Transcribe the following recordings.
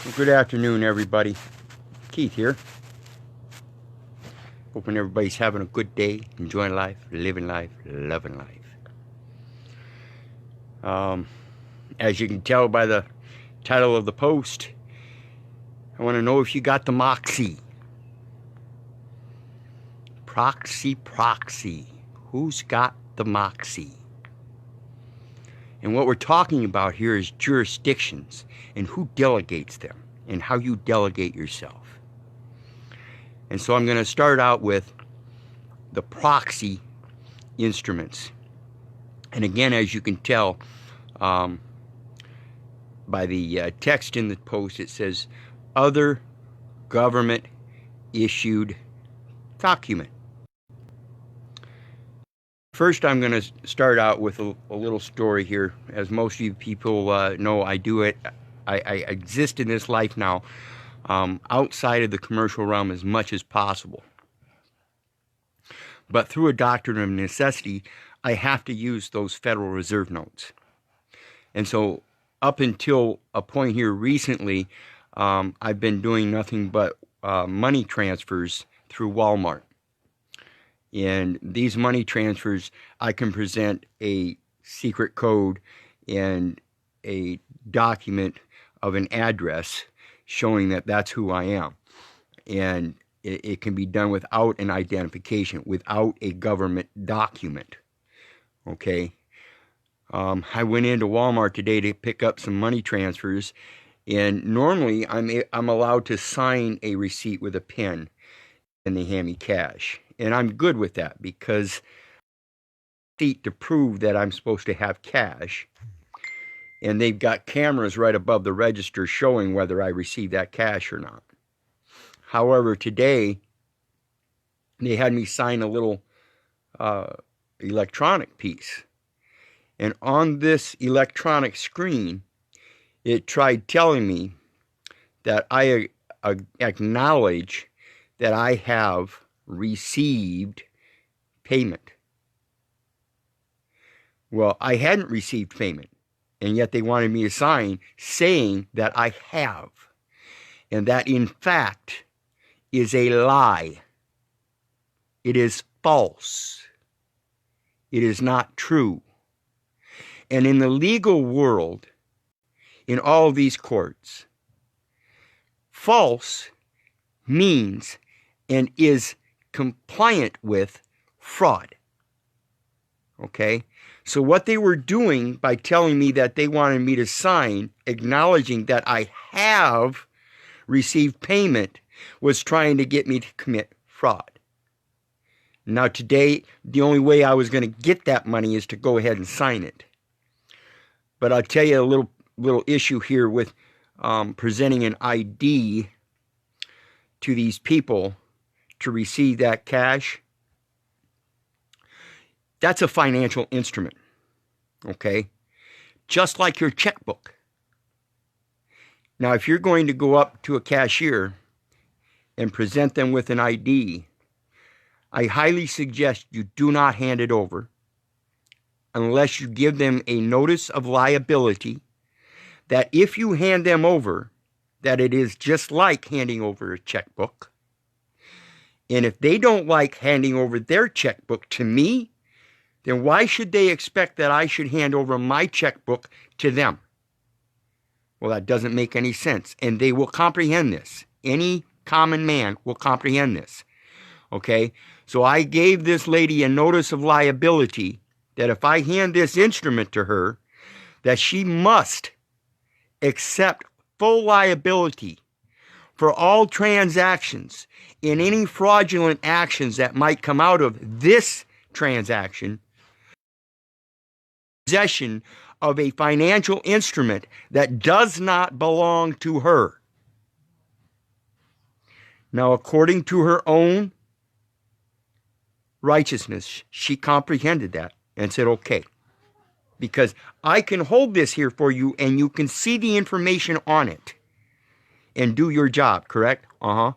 Well, good afternoon, everybody. Keith here. Hoping everybody's having a good day, enjoying life, living life, loving life. As you can tell by the title of the post, I want to know if you got the moxy. Proxy. Who's got the moxy? And what we're talking about here is jurisdictions and who delegates them and how you delegate yourself. And so I'm going to start out with the proxy instruments. And again, as you can tell by the text in the post, it says other government issued document. First, I'm going to start out with a little story here. As most of you people know, I exist in this life now outside of the commercial realm as much as possible. But through a doctrine of necessity, I have to use those Federal Reserve notes. And so up until a point here recently, I've been doing nothing but money transfers through Walmart. And these money transfers, I can present a secret code and a document of an address showing that that's who I am. And it can be done without an identification, without a government document. Okay? I went into Walmart today to pick up some money transfers, and normally I'm allowed to sign a receipt with a pen, and they hand me cash. And I'm good with that because to prove that I'm supposed to have cash, and they've got cameras right above the register showing whether I received that cash or not. However, today they had me sign a little electronic piece, and on this electronic screen it tried telling me that I acknowledge that I have received payment. Well, I hadn't received payment, and yet they wanted me to sign saying that I have. And that, in fact, is a lie. It is false. It is not true. And in the legal world, in all of these courts, false means and is compliant with fraud. Okay? So what they were doing by telling me that they wanted me to sign, acknowledging that I have received payment, was trying to get me to commit fraud. Now today, the only way I was going to get that money is to go ahead and sign it. But I'll tell you a little issue here with presenting an ID to these people to receive that cash. That's a financial instrument, okay? Just like your checkbook. Now, if you're going to go up to a cashier and present them with an ID, I highly suggest you do not hand it over unless you give them a notice of liability that if you hand them over, that it is just like handing over a checkbook. And if they don't like handing over their checkbook to me, then why should they expect that I should hand over my checkbook to them? Well, that doesn't make any sense. And they will comprehend this. Any common man will comprehend this. Okay? So I gave this lady a notice of liability that if I hand this instrument to her, that she must accept full liability for all transactions and any fraudulent actions that might come out of this transaction, possession of a financial instrument that does not belong to her. Now, according to her own righteousness, she comprehended that and said, okay, because I can hold this here for you and you can see the information on it and do your job, correct? Uh-huh.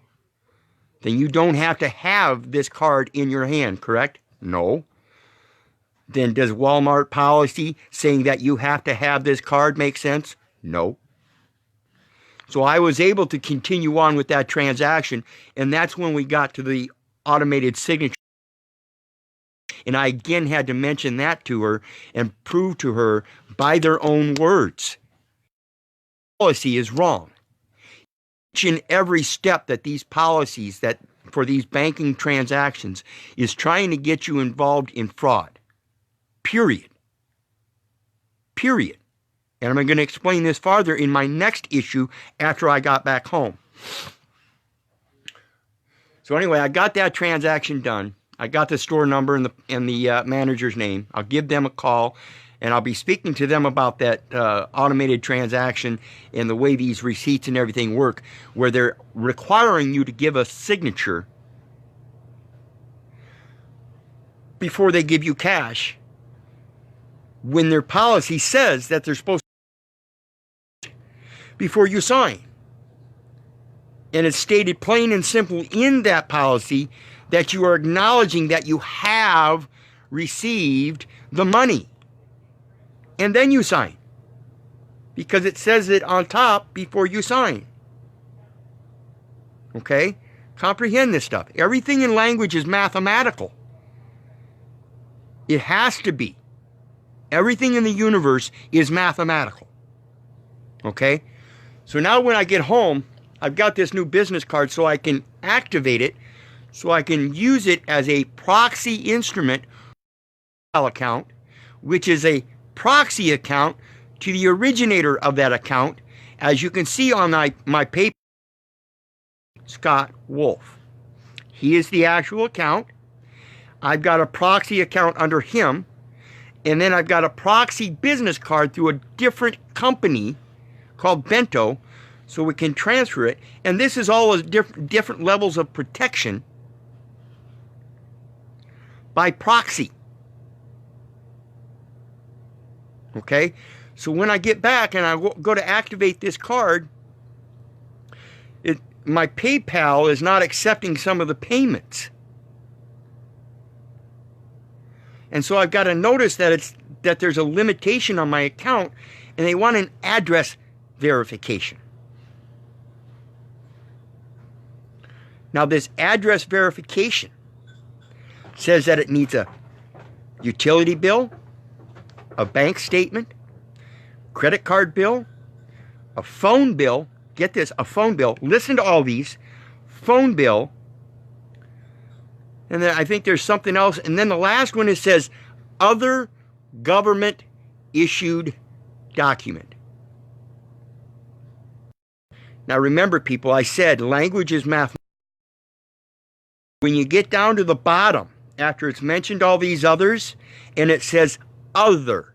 Then you don't have to have this card in your hand, correct? No. Then does Walmart policy saying that you have to have this card make sense? No. So I was able to continue on with that transaction, and that's when we got to the automated signature. And I again had to mention that to her and prove to her by their own words. Policy is wrong. Each and every step that these policies that for these banking transactions is trying to get you involved in fraud. Period. Period. And I'm going to explain this farther in my next issue after I got back home. So anyway, I got that transaction done. I got the store number and the manager's name. I'll give them a call, and I'll be speaking to them about that automated transaction and the way these receipts and everything work, where they're requiring you to give a signature before they give you cash, when their policy says that they're supposed to before you sign. And it's stated plain and simple in that policy that you are acknowledging that you have received the money. And then you sign. Because it says it on top before you sign. Okay? Comprehend this stuff. Everything in language is mathematical. It has to be. Everything in the universe is mathematical. Okay? So now when I get home, I've got this new business card so I can activate it, so I can use it as a proxy instrument account, which is a proxy account to the originator of that account, as you can see on my paper, Scott Wolf. He is the actual account. I've got a proxy account under him, and then I've got a proxy business card through a different company called Bento, so we can transfer it. And this is all different levels of protection by proxy. Okay? So when I get back and I go to activate this card, my PayPal is not accepting some of the payments. And so I've got to notice that there's a limitation on my account, and they want an address verification. Now, this address verification says that it needs a utility bill, a bank statement, credit card bill, a phone bill. Get this, a phone bill. Listen to all these. Phone bill. And then I think there's something else. And then the last one, it says other government issued document. Now remember, people, I said language is math. When you get down to the bottom, after it's mentioned all these others, and it says other,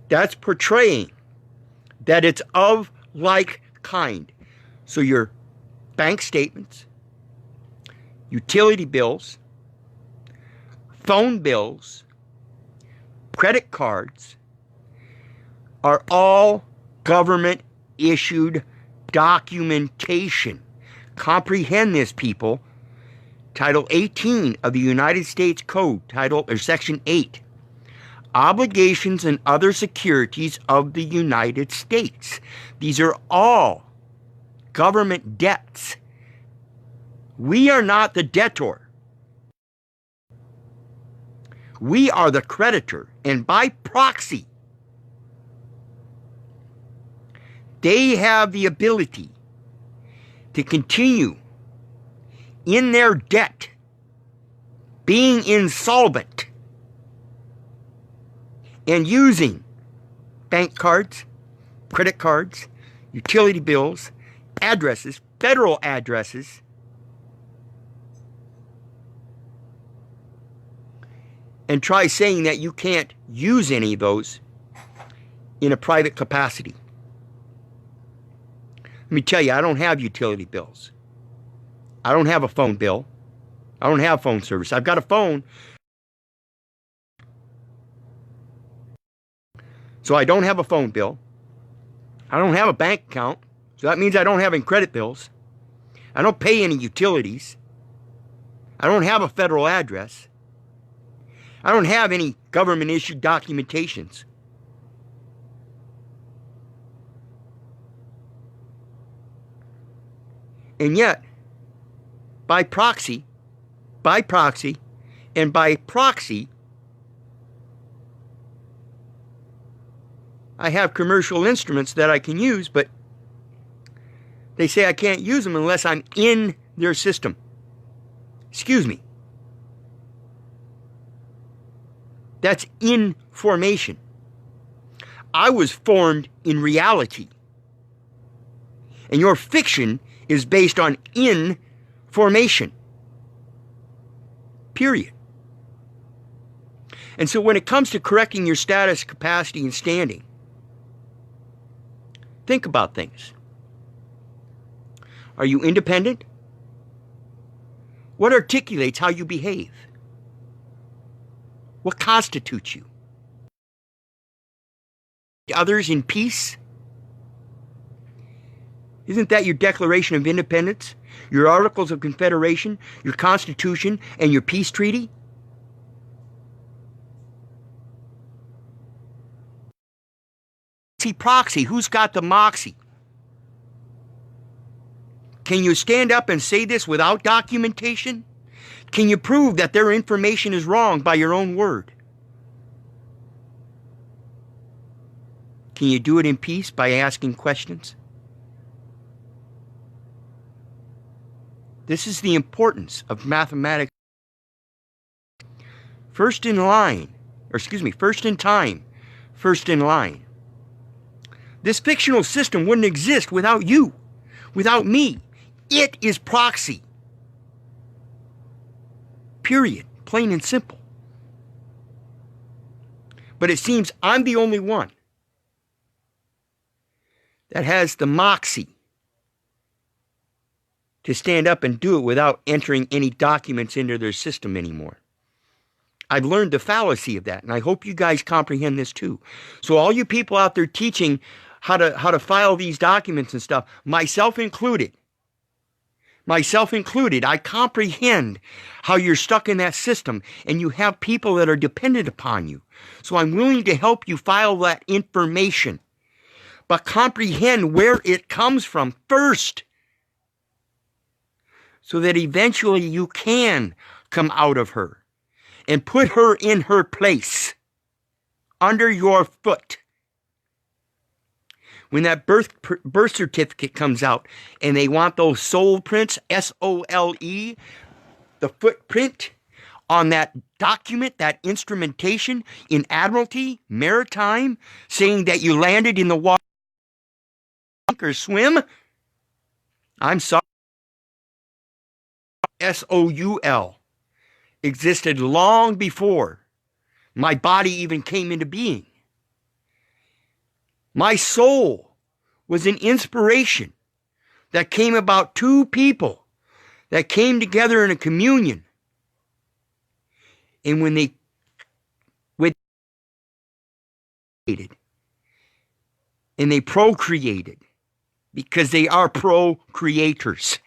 that's portraying that it's of like kind. So your bank statements, utility bills, phone bills, credit cards are all government issued documentation. Comprehend this, people. Title 18 of the United States Code, Section 8. Obligations and other securities of the United States. These are all government debts. We are not the debtor. We are the creditor. And by proxy, they have the ability to continue in their debt, being insolvent, and using bank cards, credit cards, utility bills, addresses, federal addresses, and try saying that you can't use any of those in a private capacity. Let me tell you, I don't have utility bills. I don't have a phone bill. I don't have phone service. I've got a phone. So I don't have a phone bill. I don't have a bank account. So that means I don't have any credit bills. I don't pay any utilities. I don't have a federal address. I don't have any government issued documentations. And yet, by proxy, and by proxy, I have commercial instruments that I can use, but they say I can't use them unless I'm in their system. Excuse me. That's information. I was formed in reality. And your fiction is based on information. Period. And so when it comes to correcting your status, capacity, and standing, think about things. Are you independent? What articulates how you behave? What constitutes you? Others in peace? Isn't that your Declaration of Independence, your Articles of Confederation, your Constitution, and your peace treaty? See, proxy, who's got the moxy? Can you stand up and say this without documentation? Can you prove that their information is wrong by your own word? Can you do it in peace by asking questions? This is the importance of mathematics. First in time, first in line. This fictional system wouldn't exist without you, without me. It is proxy. Period. Plain and simple. But it seems I'm the only one that has the moxy to stand up and do it without entering any documents into their system anymore. I've learned the fallacy of that, and I hope you guys comprehend this too. So all you people out there teaching how to file these documents and stuff, myself included, I comprehend how you're stuck in that system and you have people that are dependent upon you. So I'm willing to help you file that information, but comprehend where it comes from first, so that eventually you can come out of her and put her in her place, under your foot. When that birth certificate comes out and they want those soul prints, S-O-L-E, the footprint on that document, that instrumentation in Admiralty, Maritime, saying that you landed in the water or swim, I'm sorry, S-O-U-L existed long before my body even came into being. My soul was an inspiration that came about two people that came together in a communion. And when they and they procreated, because they are procreators.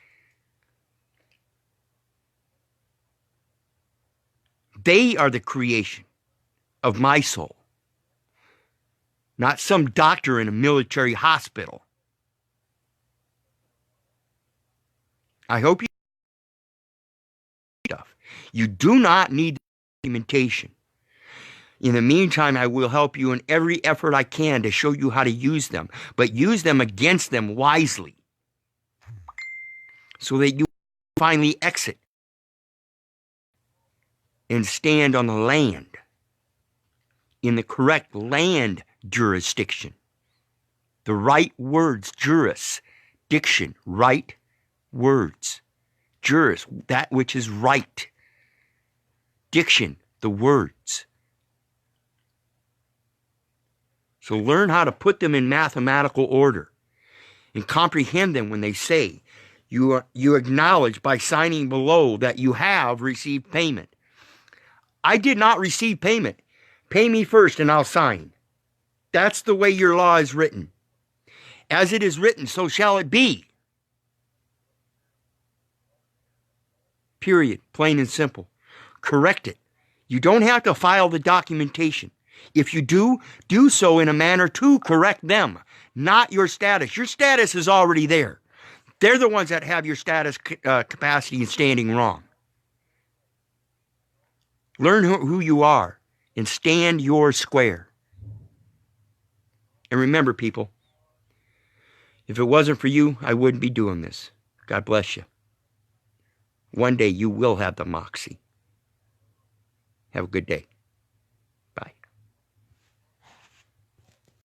They are the creation of my soul, not some doctor in a military hospital. I hope you do not need documentation. In the meantime, I will help you in every effort I can to show you how to use them, but use them against them wisely so that you finally exit and stand on the land, in the correct land jurisdiction. The right words, jurisdiction, right words. Juris, that which is right. Diction, the words. So learn how to put them in mathematical order and comprehend them when they say you acknowledge by signing below that you have received payment. I did not receive payment. Pay me first and I'll sign. That's the way your law is written. As it is written, so shall it be. Period. Plain and simple. Correct it. You don't have to file the documentation. If you do, do so in a manner to correct them, not your status. Your status is already there. They're the ones that have your status, capacity, and standing wrong. Learn who you are and stand your square. And remember, people, if it wasn't for you, I wouldn't be doing this. God bless you. One day you will have the moxy. Have a good day.